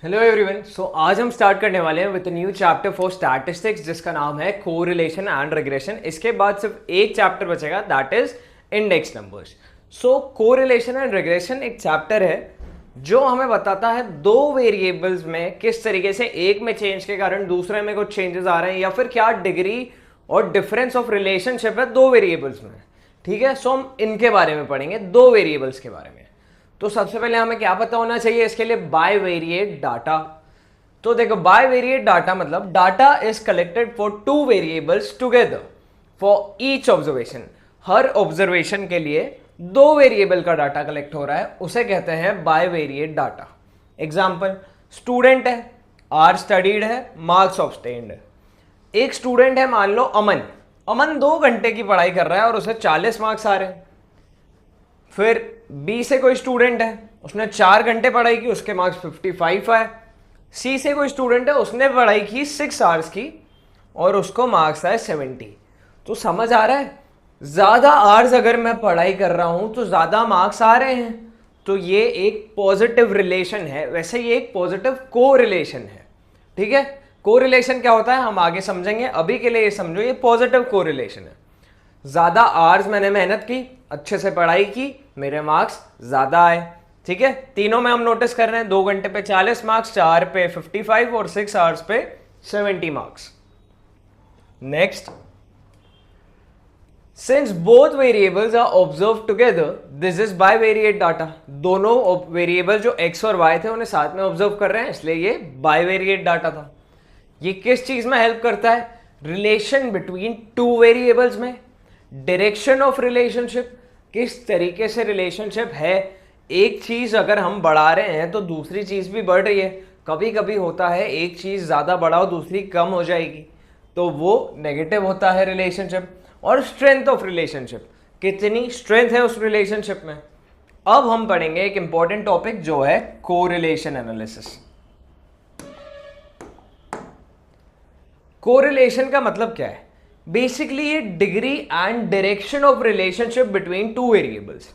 Hello everyone. आज हम start करने वाले हैं with new chapter for statistics जिसका नाम है कोरिलेशन एंड रिग्रेशन। इसके बाद सिर्फ एक चैप्टर बचेगा that is index numbers. Correlation and regression एक चैप्टर है जो हमें बताता है दो वेरिएबल्स में किस तरीके से एक में चेंज के कारण दूसरे में कुछ चेंजेस आ रहे हैं या फिर क्या डिग्री और डिफरेंस ऑफ रिलेशनशिप है दो वेरिएबल्स में। ठीक है, सो हम इनके बारे में पढ़ेंगे, दो वेरिएबल्स के बारे में। तो सबसे पहले हमें क्या पता होना चाहिए इसके लिए, बाइवेरिएट डाटा। तो देखो, बाइवेरिएट डाटा मतलब data is collected for two variables together for each observation. Her observation के लिए दो वेरिएबल का डाटा कलेक्ट हो रहा है, उसे कहते हैं बाइवेरिएट डाटा। एग्जांपल, स्टूडेंट है, आर स्टडीड है, मार्क्स ऑब्टेन्ड है। एक स्टूडेंट है, मान लो अमन। अमन 2 घंटे की पढ़ाई कर रहा है और उसे 40 मार्क्स आ रहे हैं। फिर बी से कोई स्टूडेंट है, उसने 4 घंटे पढ़ाई की, उसके मार्क्स 55 आए। सी से कोई स्टूडेंट है, उसने पढ़ाई की 6 आवर्स की और उसको मार्क्स आए 70। तो समझ आ रहा है, ज्यादा आवर्स अगर मैं पढ़ाई कर रहा हूं तो ज्यादा मार्क्स आ रहे हैं। तो ये एक पॉजिटिव रिलेशन है। वैसे ये एक पॉजिटिव कोरिलेशन है। ठीक है, कोरिलेशन क्या होता है हम आगे समझेंगे, अभी के लिए ये समझो ये पॉजिटिव कोरिलेशन है। ज्यादा आवर्स मैंने मेहनत की, अच्छे से पढ़ाई की, मेरे मार्क्स ज्यादा आए। ठीक है, तीनों में हम नोटिस कर रहे हैं, 2 घंटे पे 40 मार्क्स, 4 पे 55 और 6 आवर्स पे 70 marks. Next, since both variables are observe together this is bivariate data. दोनों वेरिएबल जो x और y थे उन्हें साथ में ऑब्जर्व कर रहे हैं, इसलिए ये बाइवेरिएट डाटा था। ये किस चीज में हेल्प करता है, रिलेशन बिटवीन टू वेरिएबल्स में, डायरेक्शन ऑफ रिलेशनशिप, किस तरीके से रिलेशनशिप है। एक चीज अगर हम बढ़ा रहे हैं तो दूसरी चीज भी बढ़ रही है। कभी कभी होता है एक चीज ज्यादा बढ़ाओ दूसरी कम हो जाएगी, तो वो नेगेटिव होता है रिलेशनशिप। और स्ट्रेंथ ऑफ रिलेशनशिप, कितनी स्ट्रेंथ है उस रिलेशनशिप में। अब हम पढ़ेंगे एक इंपॉर्टेंट टॉपिक जो है कोरिलेशन एनालिसिस। कोरिलेशन का मतलब क्या है, बेसिकली ये degree and direction of relationship between two variables.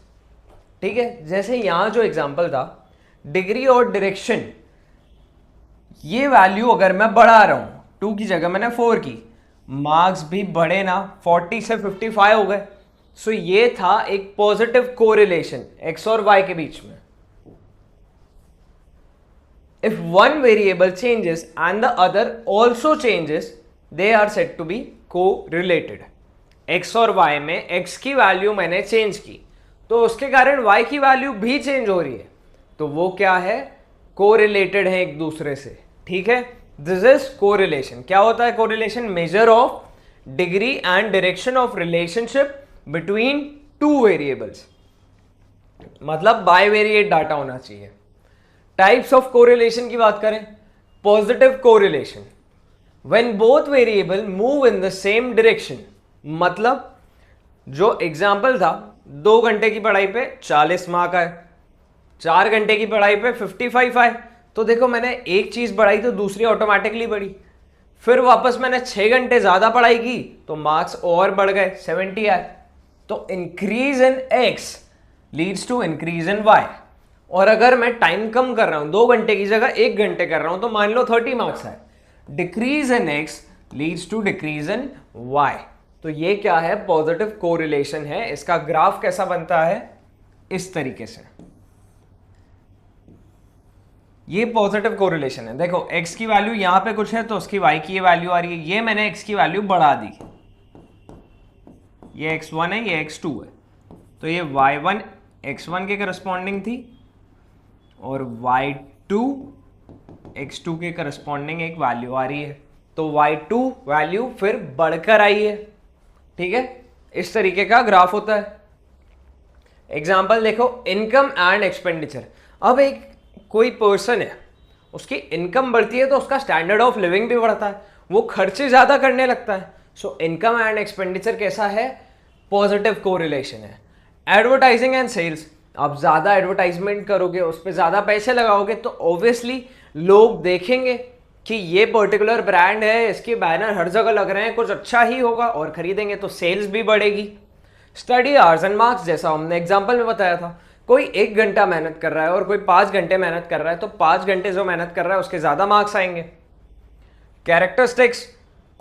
ठीक है, जैसे यहां जो एग्जांपल था, डिग्री और डायरेक्शन, ये वैल्यू अगर मैं बढ़ा रहा हूं, 2 की जगह मैंने 4 की, मार्क्स भी बढ़े ना, 40 से 55 हो गए। सो ये था एक पॉजिटिव कोरिलेशन एक्स और वाई के बीच में। If one variable changes and the other also changes, they are said to be correlated. x और y में x की वैल्यू मैंने चेंज की तो उसके कारण y की वैल्यू भी चेंज हो रही है, तो वो क्या है, को-रिलेटेड है एक दूसरे से। ठीक है, दिस इज कोरिलेशन। क्या होता है correlation, measure of degree and direction of relationship between two variables, मतलब बाइवेरिएट डाटा होना चाहिए। टाइप्स ऑफ कोरिलेशन की बात करें, positive correlation, when both variable move in the same direction, मतलब जो एग्जाम्पल था, 2 घंटे की पढ़ाई पे 40 मार्क आए, 4 घंटे की पढ़ाई पे 55 आए। तो देखो, मैंने एक चीज बढ़ाई तो दूसरी ऑटोमेटिकली बढ़ी। फिर वापस मैंने 6 घंटे ज्यादा पढ़ाई की तो मार्क्स और बढ़ गए, 70 आए। तो increase in x leads to increase in y। और अगर मैं टाइम कम कर रहा हूं, 2 घंटे की जगह 1 घंटे कर रहा हूं, तो मान लो 30 मार्क्स आए। Decrease in x leads to decrease in y। तो ये क्या है, पॉजिटिव कोरिलेशन है। इसका ग्राफ कैसा बनता है, इस तरीके से। ये पॉजिटिव कोरिलेशन है। देखो, x की वैल्यू यहां पे कुछ है तो उसकी y की ये वैल्यू आ रही है। ये मैंने x की वैल्यू बढ़ा दी, ये x1 है, ये x2 है, तो ये y1 x1 के करस्पॉन्डिंग थी और y2 x2 के करस्पॉन्डिंग एक वैल्यू आ रही है, तो y2 वैल्यू फिर बढ़कर आई है। ठीक है, इस तरीके का ग्राफ होता है। एग्जांपल देखो, इनकम एंड एक्सपेंडिचर। अब एक कोई पर्सन है, उसकी इनकम बढ़ती है तो उसका स्टैंडर्ड ऑफ लिविंग भी बढ़ता है, वो खर्चे ज्यादा करने लगता है। सो इनकम एंड एक्सपेंडिचर कैसा है, पॉजिटिव कोरिलेशन है। एडवर्टाइजिंग एंड सेल्स, आप ज्यादा एडवर्टाइजमेंट करोगे, उस पर ज्यादा पैसे लगाओगे तो ऑब्वियसली लोग देखेंगे कि ये पर्टिकुलर ब्रांड है, इसके बैनर हर जगह लग रहे हैं, कुछ अच्छा ही होगा और खरीदेंगे, तो सेल्स भी बढ़ेगी। स्टडी आवर्स एंड मार्क्स, जैसा हमने एग्जांपल में बताया था, कोई 1 घंटा मेहनत कर रहा है और कोई 5 घंटे मेहनत कर रहा है, तो 5 घंटे जो मेहनत कर रहा है उसके ज्यादा मार्क्स आएंगे। Characteristics,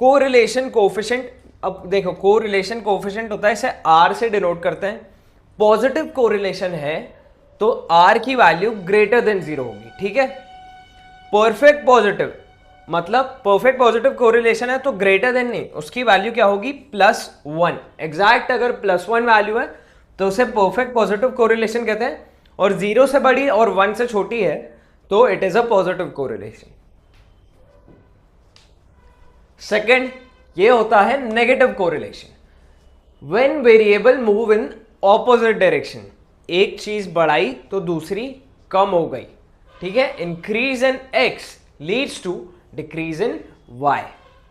correlation coefficient. अब देखो कोरिलेशन कोफिशिएंट होता है, इसे आर से डिनोट करते हैं। पॉजिटिव कोरिलेशन है तो आर की वैल्यू ग्रेटर देन 0 होगी, ठीक है। परफेक्ट पॉजिटिव मतलब परफेक्ट पॉजिटिव कोरिलेशन है तो ग्रेटर देन नहीं, उसकी वैल्यू क्या होगी +1। एग्जैक्ट अगर +1 वैल्यू है तो उसे परफेक्ट पॉजिटिव कोरिलेशन कहते हैं, और 0 से बड़ी और 1 से छोटी है तो it is a positive correlation. Second ये होता है negative correlation, when variable move in opposite direction. एक चीज बढ़ाई तो दूसरी कम हो गई, ठीक है। Increase in x leads to decrease in y.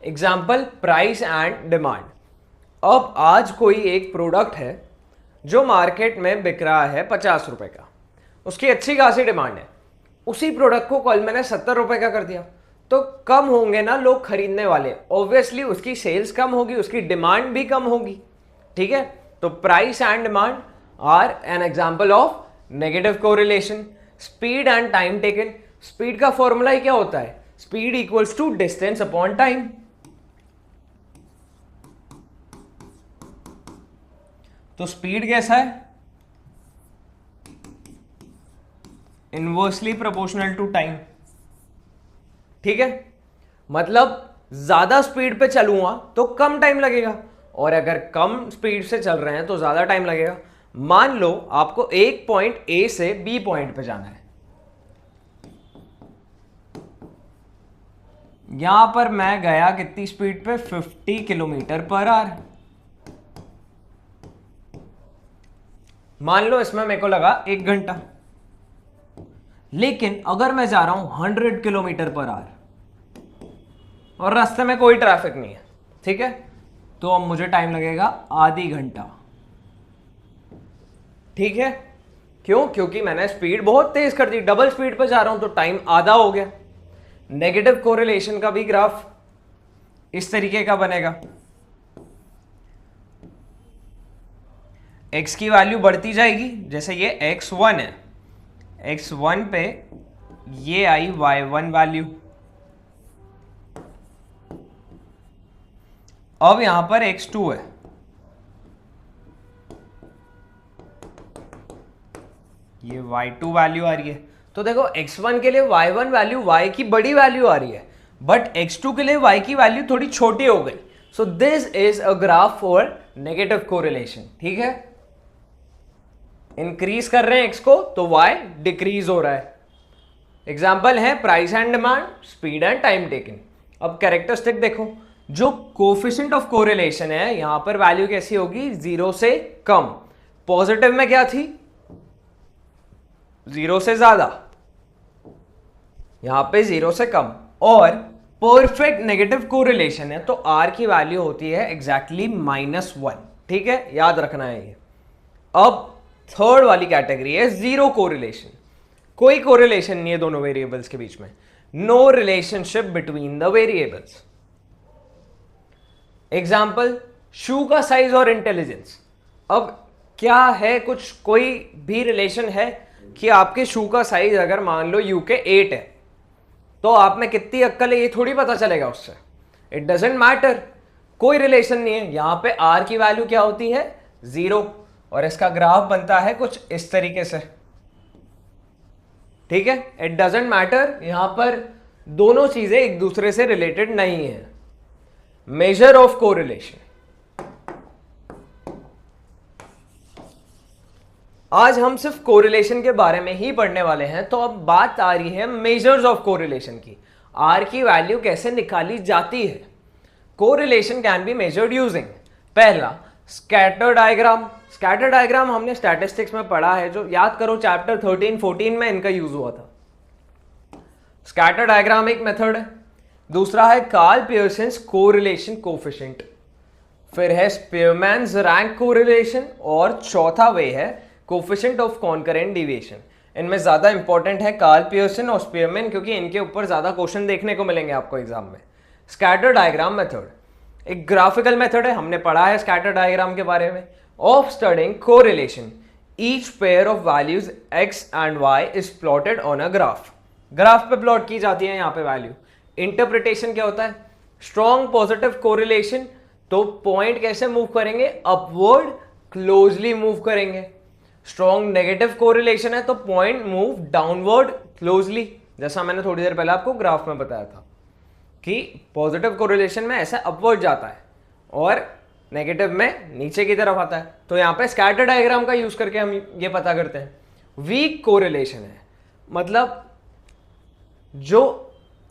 Example price and demand. अब आज कोई एक प्रोडक्ट है जो मार्केट में बिक रहा है 50 रुपए का, उसकी अच्छी खासी डिमांड है। उसी प्रोडक्ट को कल मैंने 70 रुपए का कर दिया तो कम होंगे ना लोग खरीदने वाले, ऑब्वियसली उसकी सेल्स कम होगी, उसकी डिमांड भी कम होगी, ठीक है। तो price and demand are an example of negative correlation. Speed and time taken, speed का फॉर्मूला ही क्या होता है, speed equals to distance upon time. तो स्पीड कैसा है, इनवर्सली प्रोपोर्शनल टू टाइम, ठीक है। मतलब ज्यादा स्पीड पे चलूंगा तो कम टाइम लगेगा, और अगर कम स्पीड से चल रहे हैं तो ज्यादा टाइम लगेगा। मान लो आपको एक पॉइंट ए से बी पॉइंट पे जाना है, यहां पर मैं गया कितनी स्पीड पे 50 km/h। मान लो इसमें मेरे को लगा 1 घंटा, लेकिन अगर मैं जा रहा हूं 100 km/h और रास्ते में कोई ट्रैफिक नहीं है, ठीक है, तो अब मुझे टाइम लगेगा आधी घंटा, ठीक है। क्यों, क्योंकि मैंने स्पीड बहुत तेज कर दी, डबल स्पीड पे जा रहा हूं तो टाइम आधा हो गया। नेगेटिव कोरिलेशन का भी ग्राफ इस तरीके का बनेगा, x की वैल्यू बढ़ती जाएगी, जैसे ये x1 है, x1 पे ये आई y1 वैल्यू। अब यहां पर x2 है, ये y2 वैल्यू आ रही है। तो देखो x1 के लिए y1 वैल्यू y की बड़ी वैल्यू आ रही है, बट x2 के लिए y की वैल्यू थोड़ी छोटी हो गई। So this is a graph for negative correlation, ठीक है। इंक्रीज कर रहे हैं x को तो y डिक्रीज हो रहा है। एग्जाम्पल है price and demand, speed and time taken. अब कैरेक्टरिस्टिक देखो, जो कोफिशिएंट ऑफ कोरिलेशन है यहां पर वैल्यू कैसी होगी, 0 से कम। पॉजिटिव में क्या थी, 0 से ज्यादा, यहां पे 0 से कम। और परफेक्ट नेगेटिव कोरिलेशन है तो r की वैल्यू होती है एग्जैक्टली -1, ठीक है, याद रखना है ये। अब थर्ड वाली कैटेगरी है जीरो कोरिलेशन, कोई कोरिलेशन नहीं है दोनों वेरिएबल्स के बीच में, no relationship between the variables. Example shoe का साइज और इंटेलिजेंस। अब क्या है, कुछ कोई भी रिलेशन है कि आपके शू का साइज अगर मान लो यू के 8 है तो आप में कितनी अक्कल है ये थोड़ी पता चलेगा उससे, इट डजेंट मैटर, कोई रिलेशन नहीं है। यहां पे आर की वैल्यू क्या होती है 0, और इसका ग्राफ बनता है कुछ इस तरीके से, ठीक है। इट डजेंट मैटर, यहां पर दोनों चीजें एक दूसरे से रिलेटेड नहीं है। मेजर ऑफ कोरिलेशन, आज हम सिर्फ कोरिलेशन के बारे में ही पढ़ने वाले हैं, तो अब बात आ रही है मेजर्स ऑफ कोरिलेशन की, आर की वैल्यू कैसे निकाली जाती है। Correlation can be measured using, पहला स्कैटर डायग्राम। स्कैटर डायग्राम हमने स्टैटिस्टिक्स में पढ़ा है, जो याद करो चैप्टर 13-14 में इनका यूज हुआ था। स्कैटर डायग्राम एक मेथड है। दूसरा है कार्ल पियर्सन्स कोरिलेशन कोफिशिएंट, फिर है स्पीयरमैन्स रैंक कोरिलेशन, और चौथा वे है कोफिशिएंट ऑफ कॉनकरेंट डिविएशन। इनमें ज्यादा इंपॉर्टेंट है कार्ल पियर्सन और स्पीयरमैन, क्योंकि इनके ऊपर ज्यादा क्वेश्चन देखने को मिलेंगे आपको एग्जाम में। स्कैटर डायग्राम मेथड एक ग्राफिकल मेथड है, हमने पढ़ा है स्कैटर डायग्राम के बारे में, of studying correlation each pair of values x and y is plotted on a graph. Graph पे प्लॉट की जाती है यहाँ पे वैल्यू। इंटरप्रिटेशन क्या होता है? स्ट्रॉन्ग पॉजिटिव कोरिलेशन, तो पॉइंट कैसे मूव करेंगे? अपवर्ड क्लोजली मूव करेंगे। स्ट्रॉन्ग नेगेटिव कोरिलेशन है तो पॉइंट मूव डाउनवर्ड क्लोजली, जैसा मैंने थोड़ी देर पहले आपको ग्राफ में बताया था कि पॉजिटिव कोरिलेशन में ऐसा अपवर्ड जाता है और नेगेटिव में नीचे की तरफ आता है। तो यहाँ पे स्कैटर डायग्राम का यूज करके हम ये पता करते हैं। वीक कोरिलेशन है मतलब जो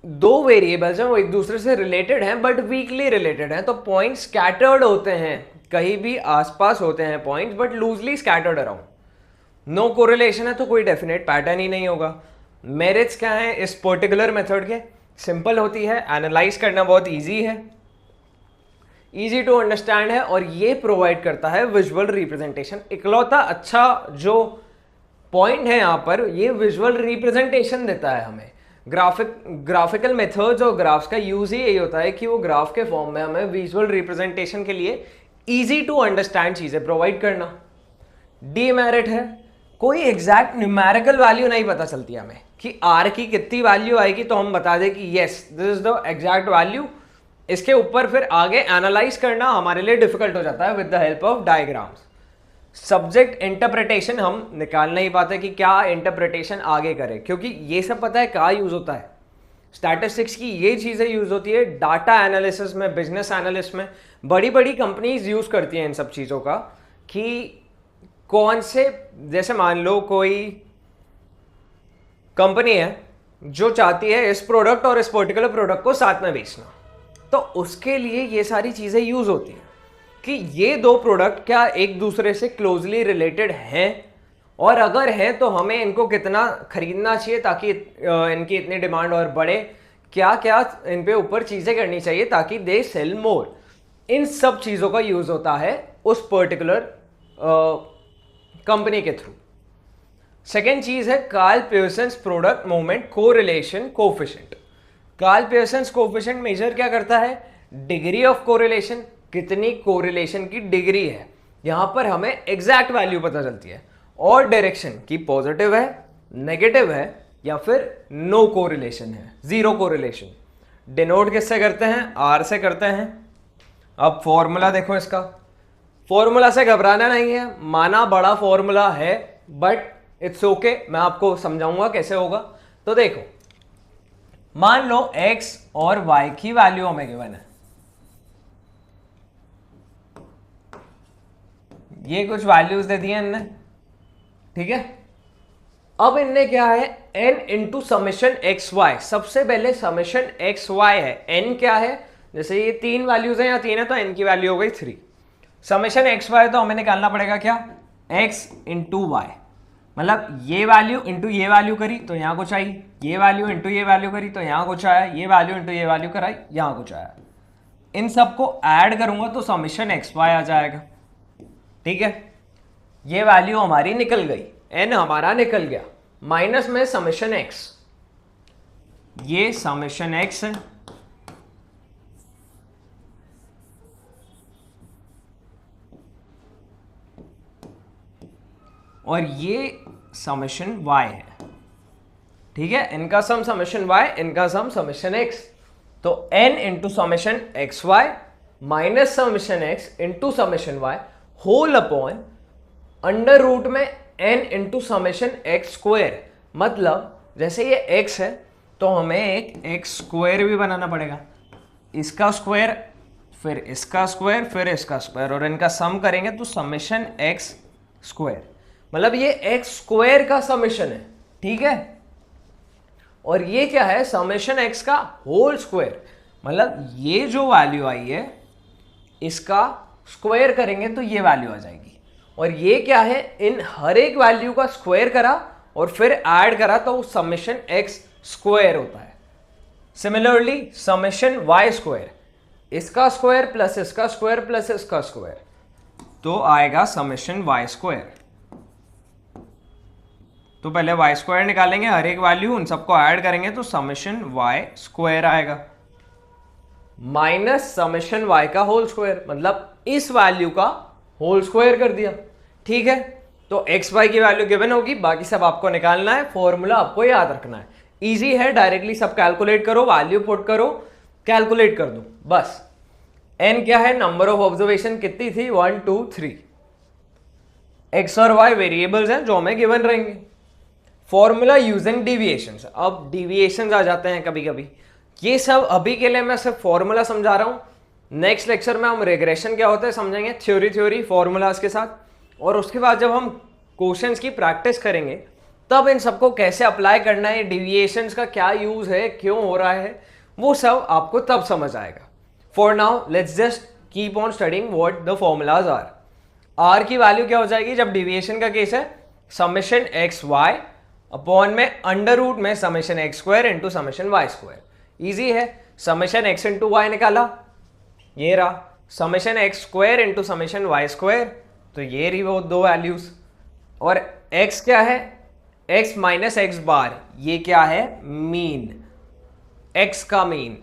दो वेरिएबल्स हैं वो एक दूसरे से रिलेटेड हैं बट वीकली रिलेटेड हैं, तो पॉइंट स्कैटर्ड होते हैं, कहीं भी आसपास होते हैं points but loosely scattered around. No correlation है तो कोई डेफिनेट पैटर्न ही नहीं होगा। मेरिट्स क्या है इस पर्टिकुलर मेथड के? सिंपल होती है, एनालाइज करना बहुत इजी है, इजी टू अंडरस्टैंड है और ये प्रोवाइड करता है विजुअल रिप्रेजेंटेशन। इकलौता अच्छा जो पॉइंट है यहाँ पर, ये विजुअल रिप्रेजेंटेशन देता है हमें। ग्राफिकल मेथड्स और ग्राफ्स का यूज ही यही होता है कि वो ग्राफ के फॉर्म में हमें विजुअल रिप्रेजेंटेशन के लिए इजी टू अंडरस्टैंड चीजें प्रोवाइड करना। डीमेरिट है कोई एग्जैक्ट न्यूमेरिकल वैल्यू नहीं पता चलती हमें कि आर की कितनी वैल्यू आएगी तो हम बता दें कि yes this is the exact value. इसके ऊपर फिर आगे एनालाइज करना हमारे लिए डिफिकल्ट हो जाता है with the help of diagrams. Subject interpretation हम निकाल नहीं पाते कि क्या इंटरप्रिटेशन आगे करें, क्योंकि ये सब पता है कहाँ यूज होता है। स्टैटिस्टिक्स की ये चीजें यूज होती है डाटा एनालिसिस में, बिजनेस एनालिस्ट में। बड़ी बड़ी कंपनीज यूज करती हैं इन सब चीजों का कि कौन से, जैसे मान लो कोई कंपनी है जो चाहती है इस प्रोडक्ट और इस पर्टिकुलर प्रोडक्ट को साथ में बेचना, तो उसके लिए ये सारी चीजें यूज होती हैं कि ये दो प्रोडक्ट क्या एक दूसरे से क्लोजली रिलेटेड हैं, और अगर हैं तो हमें इनको कितना खरीदना चाहिए ताकि इनकी इतनी डिमांड और बढ़े, क्या क्या इन पे ऊपर चीजें करनी चाहिए ताकि दे सेल मोर। इन सब चीजों का यूज होता है उस पर्टिकुलर कंपनी के थ्रू। सेकेंड चीज है Karl Pearson's product movement correlation coefficient. Karl Pearson's coefficient measure क्या करता है? डिग्री ऑफ कोरिलेशन, कितनी कोरिलेशन की डिग्री है। यहां पर हमें एग्जैक्ट वैल्यू पता चलती है, और डायरेक्शन की पॉजिटिव है, नेगेटिव है या फिर नो कोरिलेशन है, जीरो कोरिलेशन। डिनोट किससे करते हैं? आर से करते हैं। अब फॉर्मूला देखो इसका, फॉर्मूला से घबराना नहीं है, माना बड़ा फॉर्मूला है बट इट्स ओके, मैं आपको समझाऊंगा कैसे होगा। तो देखो मान लो x और y की वैल्यू हमें गिवन है, ये कुछ वैल्यूज दे दी हैं इनने, ठीक है। अब इनने क्या है n into summation x y, सबसे पहले समेशन एक्स वाई है, n क्या है, जैसे ये तीन वैल्यूज हैं या तीन है तो n की वैल्यू हो गई 3। समेशन एक्स वाई तो हमें निकालना पड़ेगा क्या? x इंटू वाई, मतलब ये वैल्यू इंटू ये वैल्यू करी तो यहाँ कुछ आई, ये वैल्यू इंटू ये वैल्यू करी तो यहाँ कुछ आया, ये वैल्यू इंटू ये वैल्यू कराई यहाँ कुछ आया। इन सबको ऐड करूंगा तो समेशन एक्स वाई आ जाएगा, ठीक है। ये वैल्यू हमारी निकल गई, n हमारा निकल गया, माइनस में समेशन x, ये समेशन x है और ये समेशन y है, ठीक है। इनका सम समेशन y, इनका सम समेशन x, तो n into summation x y minus summation x into summation y whole upon under root में n into summation x square. मतलब जैसे ये x है तो हमें एक x स्क्वायर भी बनाना पड़ेगा, इसका स्क्वायर फिर इसका स्क्वायर फिर इसका स्क्वायर, और इनका सम करेंगे तो समेशन x स्क्वायर, मतलब ये x स्क्वायर का समेशन है, ठीक है। और ये क्या है? समेशन x का होल स्क्वायर, मतलब ये जो वैल्यू आई है इसका स्क्वायर करेंगे तो ये वैल्यू आ जाएगी। और ये क्या है? इन हर एक वैल्यू का स्क्वायर करा और फिर ऐड करा तो समेशन x स्क्वायर होता है। सिमिलरली समेशन y स्क्वायर, इसका स्क्वायर प्लस इसका स्क्वायर प्लस इसका स्क्वायर, तो आएगा समेशन y स्क्वायर। तो पहले y स्क्वायर निकालेंगे, हर एक वैल्यू उन सबको ऐड करेंगे तो समेशन y स्क्वायर आएगा, माइनस समेशन y का होल स्क्वायर, मतलब इस वैल्यू का होल स्क्वायर कर दिया, ठीक है। तो एक्स वाई की वैल्यू गिवन होगी, बाकी सब आपको निकालना है, फॉर्मूला आपको याद रखना है। इजी है, डायरेक्टली सब कैलकुलेट करो, वैल्यू पुट करो, कैलकुलेट कर दो बस। एन क्या है, नंबर ऑफ ऑब्जर्वेशन कितनी थी, 1 2 3। एक्स और वाई वेरिएबल्स हैं जो हमें गिवन रहेंगे। फॉर्मूला यूजिंग डिविएशंस, अब डिविएशंस आ जाते हैं कभी कभी, ये सब अभी के लिए मैं सिर्फ फॉर्मूला समझा रहा हूं। नेक्स्ट लेक्चर में हम रिग्रेशन क्या होता है समझेंगे, थ्योरी फॉर्मूलाज के साथ, और उसके बाद जब हम क्वेश्चंस की प्रैक्टिस करेंगे तब इन सबको कैसे अप्लाई करना है, डिविएशंस का क्या यूज है, क्यों हो रहा है, वो सब आपको तब समझ आएगा। For now let's just keep on studying what the formulas are. R की वैल्यू क्या हो जाएगी जब डिविएशन का केस है, समेशन एक्स वाई अपॉन में अंडर रूट में summation x square into summation y square. Easy है, समेशन एक्स इंटू वाई निकाला, ये रहा, summation x square into summation y square, तो ये रही वो दो वैल्यूज। और x क्या है, x माइनस एक्स बार, ये क्या है, मीन, x का मीन।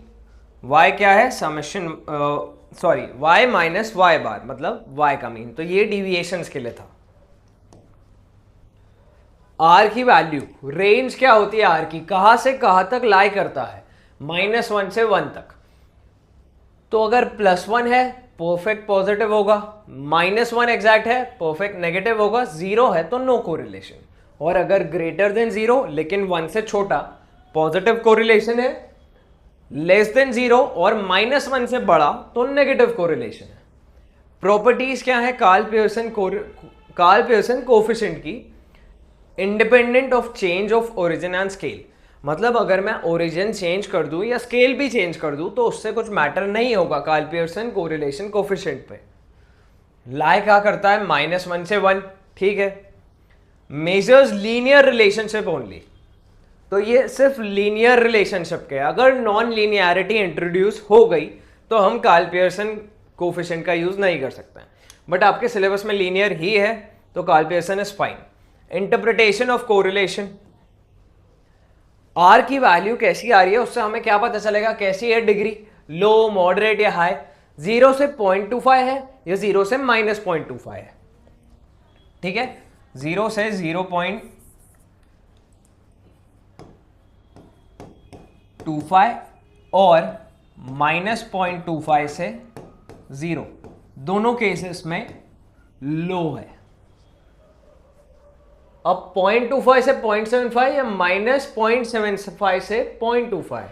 y क्या है, समेशन y माइनस वाई बार, मतलब y का मीन। तो ये डिविएशंस के लिए था। r की वैल्यू, रेंज क्या होती है r की, कहां से कहां तक लाई करता है, -1 से 1 तक। तो अगर +1 है परफेक्ट पॉजिटिव होगा, -1 एग्जैक्ट है परफेक्ट नेगेटिव होगा, 0 है तो नो कोरिलेशन, और अगर ग्रेटर देन 0 लेकिन 1 से छोटा पॉजिटिव कोरिलेशन है, लेस देन 0 और -1 से बड़ा तो नेगेटिव कोरिलेशन है। प्रॉपर्टीज क्या है कार्ल पियर्सन कोफिशिएंट की, independent of change of origin and scale, मतलब अगर मैं ओरिजिन चेंज कर दूं या स्केल भी चेंज कर दूं तो उससे कुछ मैटर नहीं होगा कार्ल पियर्सन कोरिलेशन कोफिशिएंट पे। लाई क्या करता है, -1 से 1, ठीक है। मेजर्स लीनियर रिलेशनशिप ओनली, तो ये सिर्फ लीनियर रिलेशनशिप के, अगर नॉन लीनियरिटी इंट्रोड्यूस हो गई तो हम कार्ल पियर्सन कोफिशिएंट का यूज नहीं कर सकते हैं, बट आपके सिलेबस में लीनियर ही है तो Karl Pearson is fine. Interpretation of correlation, r की वैल्यू कैसी आ रही है उससे हमें क्या पता चलेगा, कैसी है डिग्री, लो मॉडरेट या हाई, 0 से 0.25 है या 0 से -0.25 है, ठीक है। 0 से 0.25 और -0.25 से 0, दोनों केसेस में लो है। अब 0.25 से 0.75 या -0.75 से 0.25,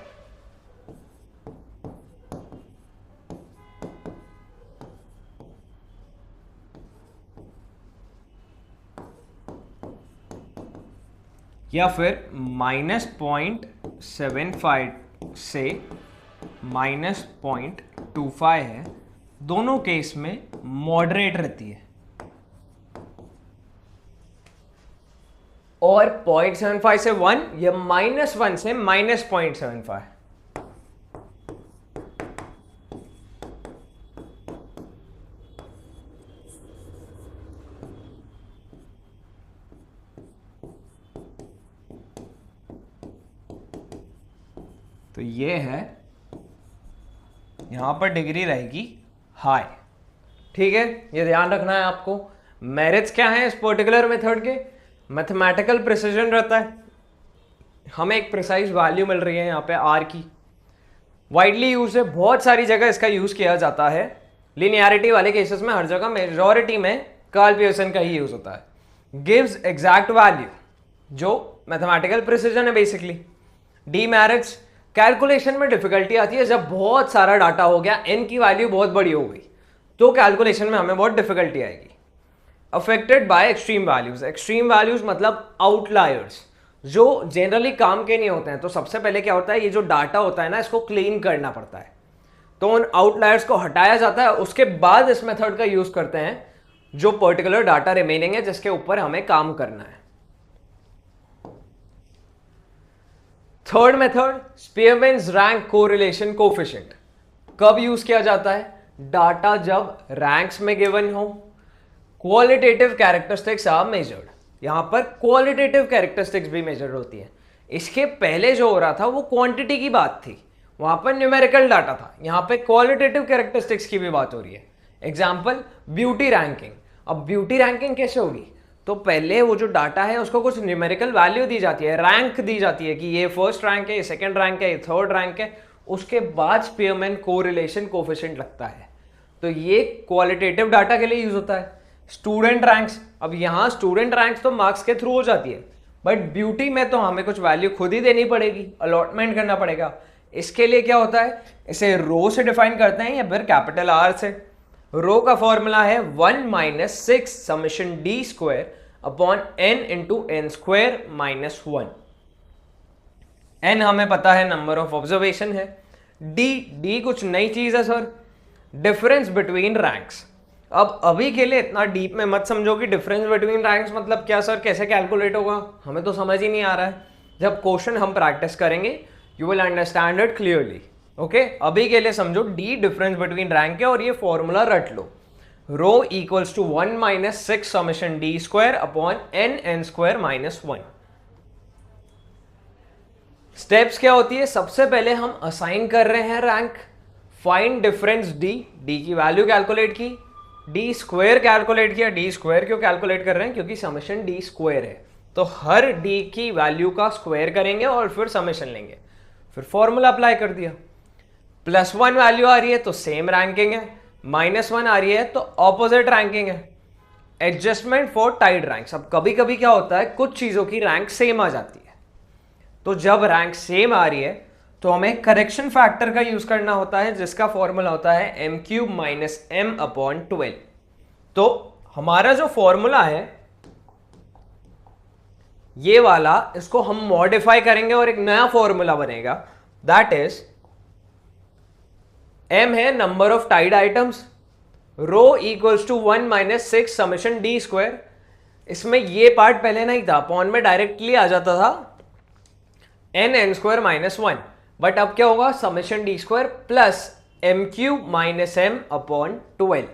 या फिर -0.75 से -0.25 है, दोनों केस में मॉडरेट रहती है। और 0.75 से 1 या -1 से -0.75, तो ये है, यहां पर डिग्री रहेगी हाई, ठीक है। ये ध्यान रखना है आपको। मेरिट्स क्या है इस पर्टिकुलर मेथड के, मैथमेटिकल प्रिसीजन रहता है, हमें एक प्रिसाइज वैल्यू मिल रही है यहाँ पे आर की, वाइडली यूज है, बहुत सारी जगह इसका यूज किया जाता है। लिनियरिटी वाले केसेस में हर जगह मेजॉरिटी में कार्ल पियर्सन का ही यूज होता है। गिव्स एग्जैक्ट वैल्यू, जो मैथमेटिकल प्रिसीजन है बेसिकली। डीमेरिट्स, कैलकुलेशन में डिफिकल्टी आती है जब बहुत सारा डाटा हो गया, एन की वैल्यू बहुत बड़ी हो गई तो कैलकुलेशन में हमें बहुत डिफिकल्टी आएगी। Affected by extreme values, extreme values मतलब आउटलायर्स जो जनरली काम के नहीं होते हैं। तो सबसे पहले क्या होता है, ये जो डाटा होता है ना, इसको क्लीन करना पड़ता है, तो उन आउटलायर्स को हटाया जाता है, उसके बाद इस मेथड का यूज करते हैं जो पर्टिकुलर डाटा रिमेनिंग है जिसके ऊपर हमें काम करना है। Third method, स्पीयरमैन्स rank correlation coefficient, कब यूज किया जाता है, डाटा जब रैंक्स में गिवन हो, क्वालिटेटिव कैरेक्टरिस्टिक्स आर मेजर्ड, यहां पर क्वालिटेटिव कैरेक्टरिस्टिक्स भी मेजर होती है। इसके पहले जो हो रहा था वो क्वांटिटी की बात थी, वहां पर न्यूमेरिकल डाटा था, यहां पे क्वालिटेटिव कैरेक्टरिस्टिक्स की भी बात हो रही है। एग्जांपल ब्यूटी रैंकिंग, अब ब्यूटी रैंकिंग कैसे होगी, तो पहले वो जो डाटा है उसको कुछ न्यूमेरिकल वैल्यू दी जाती है, रैंक दी जाती है कि ये फर्स्ट रैंक है, ये सेकंड रैंक है, ये थर्ड रैंक है। उसके बाद स्पीयरमैन कोरिलेशन कोफिशिएंट लगता है। तो ये क्वालिटेटिव डाटा के लिए यूज होता है। स्टूडेंट रैंक्स, अब यहाँ स्टूडेंट रैंक्स तो मार्क्स के थ्रू हो जाती है, बट ब्यूटी में तो हमें कुछ वैल्यू खुद ही देनी पड़ेगी, अलॉटमेंट करना पड़ेगा। इसके लिए क्या होता है, इसे रो से डिफाइन करते हैं या फिर कैपिटल आर से। रो का फॉर्मूला है 1 minus 6 summation D square upon n into n square minus 1। N हमें पता है नंबर ऑफ ऑब्जर्वेशन है, डी कुछ नई चीज है सर, डिफरेंस बिटवीन रैंक्स। अब अभी के लिए इतना डीप में मत समझो कि डिफरेंस बिटवीन रैंक्स मतलब क्या सर, कैसे कैलकुलेट होगा, हमें तो समझ ही नहीं आ रहा है। जब क्वेश्चन हम प्रैक्टिस करेंगे you will understand it clearly. Okay, अभी के लिए समझो डी डिफरेंस बिटवीन रैंक है और ये फॉर्मूला रट लो, rho equals to 1 minus 6 summation D square upon N N square minus 1। Steps क्या होती है, सबसे पहले हम असाइन कर रहे हैं rank, find difference D, D की वैल्यू कैलकुलेट की, डी स्क्वायर कैलकुलेट किया। डी स्क्वायर क्यों कैलकुलेट कर रहे हैं, क्योंकि समेशन डी स्क्वायर है, तो हर डी की वैल्यू का स्क्वायर करेंगे और फिर समेशन लेंगे, फिर फॉर्मूला अप्लाई कर दिया। +1 वैल्यू आ रही है तो सेम रैंकिंग है, -1 आ रही है तो ऑपोजिट रैंकिंग है। एडजस्टमेंट फॉर टाइड रैंक्स, अब कभी कभी क्या होता है कुछ चीजों की रैंक सेम आ जाती है, तो जब रैंक सेम आ रही है तो हमें करेक्शन फैक्टर का यूज करना होता है, जिसका फॉर्मूला होता है m³ माइनस m अपॉन 12। तो हमारा जो फॉर्मूला है ये वाला, इसको हम मॉडिफाई करेंगे और एक नया फॉर्मूला बनेगा, दैट इज m है number of tied items, rho equals to 1 minus 6 summation D square. इसमें ये पार्ट पहले नहीं था, अपॉन में डायरेक्टली आ जाता था n N square minus 1, but अब क्या होगा, summation D square plus m³ minus m upon 12।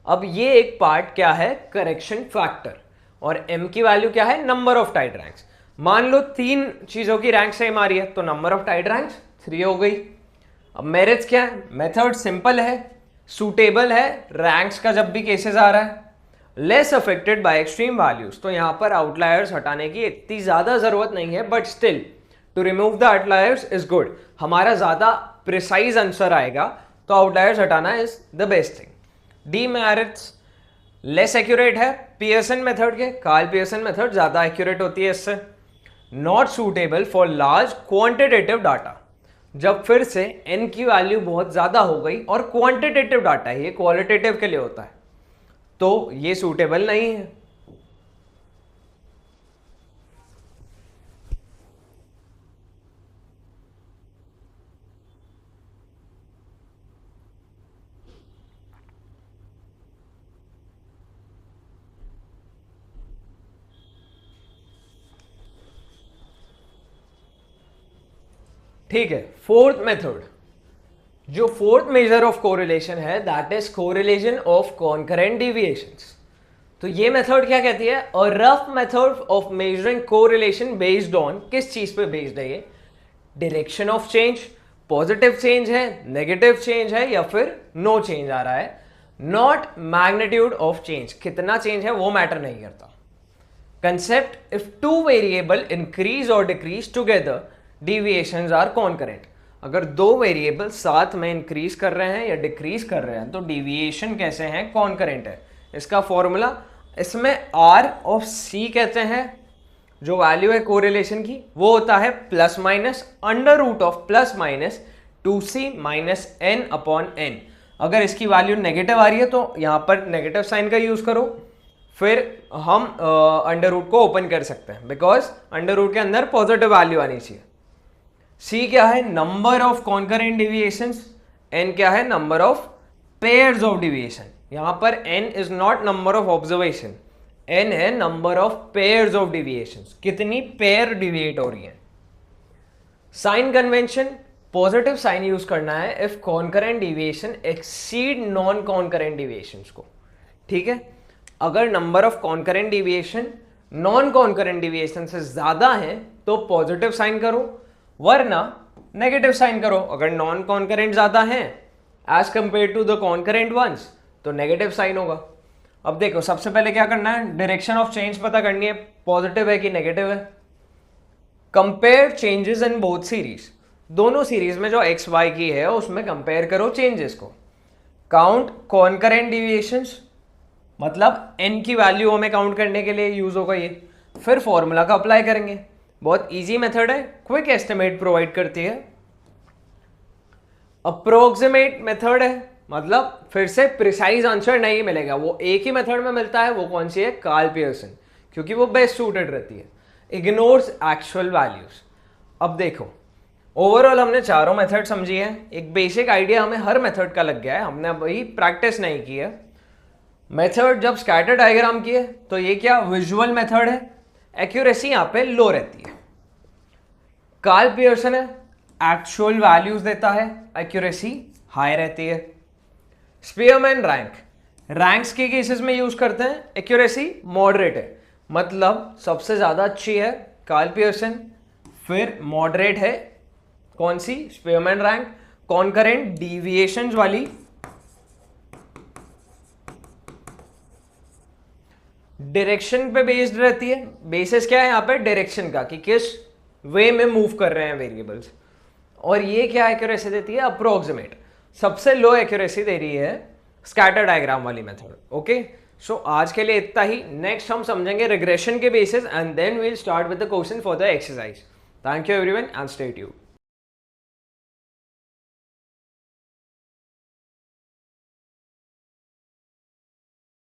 अब ये एक पार्ट क्या है, करेक्शन फैक्टर, और m की वैल्यू क्या है, नंबर ऑफ टाइड रैंक्स। मान लो 3 चीजों की रैंक सेम आ रही है तो नंबर ऑफ टाइड रैंक्स 3 हो गई। अब मेरिट्स क्या है, मेथड सिंपल है, सूटेबल है, रैंक्स का जब भी केसेस आ रहा है, less affected by extreme values, तो यहां पर आउटलायर्स हटाने की इतनी ज्यादा जरूरत नहीं है, but still to remove the outliers is good. हमारा ज्यादा प्रिसाइज आंसर आएगा तो आउटलायर्स हटाना is the best thing. Demerits less accurate है पियर्सन मेथड के, कार्ल पियर्सन मेथड ज्यादा एक्यूरेट होती है इससे। Not suitable for large quantitative data, जब फिर से n की वैल्यू बहुत ज्यादा हो गई और क्वांटिटेटिव डाटा है, ये क्वालिटेटिव के लिए होता है, तो ये सूटेबल नहीं है। ठीक है, फोर्थ मेथड, जो फोर्थ मेजर ऑफ कोरिलेशन है that is correlation of concurrent deviations. तो ये मेथड क्या कहती है, a rough method of measuring correlation based on, किस चीज पे बेस्ड है ये, direction of change, positive change है, नेगेटिव चेंज है या फिर नो चेंज आ रहा है, नॉट मैग्नीट्यूड ऑफ चेंज, कितना चेंज है वो मैटर नहीं करता। Concept, if two variable increase और decrease together deviations are concurrent, अगर दो वेरिएबल साथ में इंक्रीज कर रहे हैं या डिक्रीज कर रहे हैं तो डिविएशन कैसे हैं, कॉन्करेंट है। इसका फॉर्मूला, इसमें आर ऑफ सी कहते हैं, जो वैल्यू है कोरिलेशन की वो होता है plus minus under root of plus minus 2c minus n upon n। अगर इसकी वैल्यू नेगेटिव आ रही है तो यहां पर नेगेटिव साइन का यूज करो, फिर हम अंडर रूट को ओपन कर सकते हैं, बिकॉज अंडर रूट के अंदर पॉजिटिव वैल्यू आनी चाहिए। C क्या है, number of concurrent deviations, n क्या है, number of pairs of deviation. यहां पर n is not number of observation, n है number of pairs of deviations, कितनी पेयर डिविएट हो रही है। Sign convention, positive sign use करना है if concurrent deviation exceed non concurrent deviations को। ठीक है, अगर number of concurrent deviation non concurrent deviation से ज्यादा है तो पॉजिटिव साइन करो, वरना नेगेटिव साइन करो। अगर नॉन कॉन्करेंट ज्यादा है as compare to the concurrent ones तो नेगेटिव साइन होगा। अब देखो सबसे पहले क्या करना है, डायरेक्शन ऑफ चेंज पता करनी है, पॉजिटिव है कि नेगेटिव है। Compare changes in both series, दोनों सीरीज में जो एक्स वाई की है उसमें कंपेयर करो चेंजेस को। काउंट कॉन्करेंट डिविएशंस, मतलब n की वैल्यू हमें काउंट करने के लिए यूज होगा ये। फिर फॉर्मूला का अप्लाई करेंगे, बहुत इजी मेथड है, क्विक एस्टिमेट प्रोवाइड करती है। अप्रोक्सीमेट मेथड है, मतलब फिर से प्रिसाइज आंसर नहीं मिलेगा, वो एक ही मेथड में मिलता है, वो कौन सी है, कार्ल पियर्सन, क्योंकि वो बेस्ट सूटेड रहती है। Ignores actual values. अब देखो ओवरऑल हमने चारों मेथड समझी है, एक बेसिक आइडिया हमें हर मेथड का लग गया है, हमने अभी प्रैक्टिस नहीं की है। मेथड जब स्कैटर डायग्राम की है तो ये क्या विजुअल मेथड है, एक्यूरेसी यहां पे लो रहती है। कार्ल पियर्सन है, एक्चुअल वैल्यूज देता है, एक्यूरेसी हाई रहती है। स्पीयरमैन रैंक, रैंक्स के केसेस में यूज करते हैं, एक्यूरेसी मॉडरेट है, मतलब सबसे ज्यादा अच्छी है कार्ल पियर्सन, फिर मॉडरेट है कौन सी, स्पीयरमैन रैंक। कॉन्करेंट डिविएशंस वाली डायरेक्शन पे बेस्ड रहती है, बेसिस क्या है यहाँ पे, डायरेक्शन का, कि किस वे में मूव कर रहे हैं वेरिएबल्स। और ये क्या एक्यूरेसी देती है, अप्रोक्सीमेट, सबसे लो एक्यूरेसी दे रही है स्कैटर डायग्राम वाली मेथड। ओके, सो आज के लिए इतना ही, नेक्स्ट हम समझेंगे रिग्रेशन के basis and then we'll start with the question for the exercise. Thank you everyone and stay tuned.